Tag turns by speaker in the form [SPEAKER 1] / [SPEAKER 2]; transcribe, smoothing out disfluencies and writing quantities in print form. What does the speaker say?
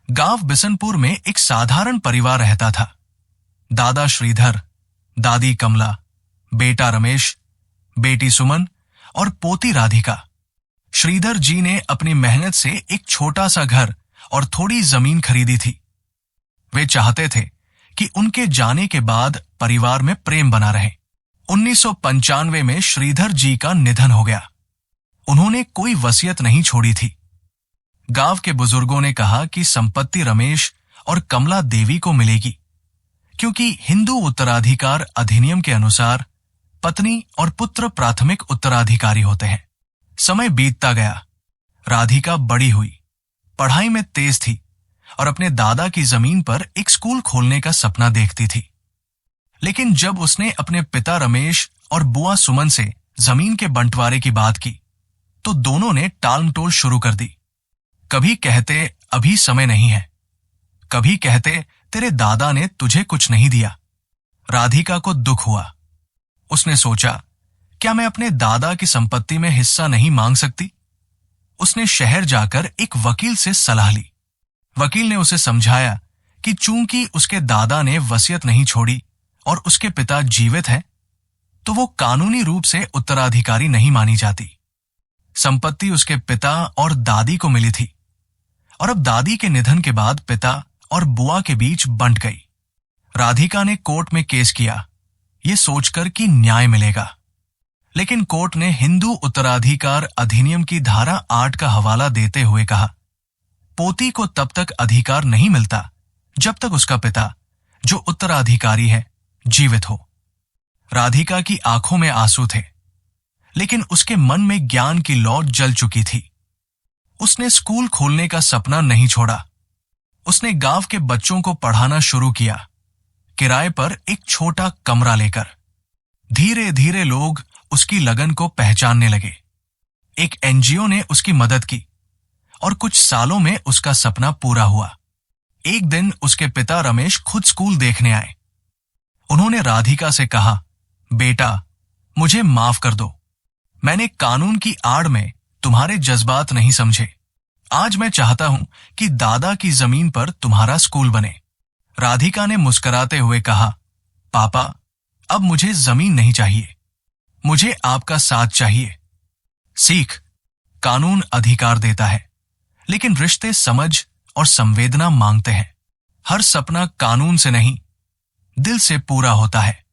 [SPEAKER 1] गांव बिशनपुर में एक साधारण परिवार रहता था। दादा श्रीधर, दादी कमला, बेटा रमेश, बेटी सुमन और पोती राधिका। श्रीधर जी ने अपनी मेहनत से एक छोटा सा घर और थोड़ी जमीन खरीदी थी। वे चाहते थे कि उनके जाने के बाद परिवार में प्रेम बना रहे। 1995 में श्रीधर जी का निधन हो गया। उन्होंने कोई वसीयत नहीं छोड़ी थी। गांव के बुजुर्गों ने कहा कि संपत्ति रमेश और कमला देवी को मिलेगी, क्योंकि हिंदू उत्तराधिकार अधिनियम के अनुसार पत्नी और पुत्र प्राथमिक उत्तराधिकारी होते हैं। समय बीतता गया। राधिका बड़ी हुई, पढ़ाई में तेज थी और अपने दादा की जमीन पर एक स्कूल खोलने का सपना देखती थी। लेकिन जब उसने अपने पिता रमेश और बुआ सुमन से जमीन के बंटवारे की बात की, तो दोनों ने टालमटोल शुरू कर दी। कभी कहते अभी समय नहीं है, कभी कहते तेरे दादा ने तुझे कुछ नहीं दिया। राधिका को दुख हुआ। उसने सोचा, क्या मैं अपने दादा की संपत्ति में हिस्सा नहीं मांग सकती? उसने शहर जाकर एक वकील से सलाह ली। वकील ने उसे समझाया कि चूंकि उसके दादा ने वसीयत नहीं छोड़ी और उसके पिता जीवित हैं, तो वो कानूनी रूप से उत्तराधिकारी नहीं मानी जाती। संपत्ति उसके पिता और दादी को मिली थी और अब दादी के निधन के बाद पिता और बुआ के बीच बंट गई। राधिका ने कोर्ट में केस किया, ये सोचकर कि न्याय मिलेगा। लेकिन कोर्ट ने हिंदू उत्तराधिकार अधिनियम की धारा 8 का हवाला देते हुए कहा, पोती को तब तक अधिकार नहीं मिलता जब तक उसका पिता, जो उत्तराधिकारी है, जीवित हो। राधिका की आंखों में आंसू थे, लेकिन उसके मन में ज्ञान की लौ जल चुकी थी। उसने स्कूल खोलने का सपना नहीं छोड़ा। उसने गांव के बच्चों को पढ़ाना शुरू किया, किराए पर एक छोटा कमरा लेकर। धीरे धीरे लोग उसकी लगन को पहचानने लगे। एक एनजीओ ने उसकी मदद की और कुछ सालों में उसका सपना पूरा हुआ। एक दिन उसके पिता रमेश खुद स्कूल देखने आए। उन्होंने राधिका से कहा, बेटा, मुझे माफ कर दो। मैंने कानून की आड़ में तुम्हारे जज्बात नहीं समझे। आज मैं चाहता हूं कि दादा की जमीन पर तुम्हारा स्कूल बने। राधिका ने मुस्कुराते हुए कहा, पापा, अब मुझे जमीन नहीं चाहिए, मुझे आपका साथ चाहिए। सीख, कानून अधिकार देता है, लेकिन रिश्ते समझ और संवेदना मांगते हैं। हर सपना कानून से नहीं, दिल से पूरा होता है।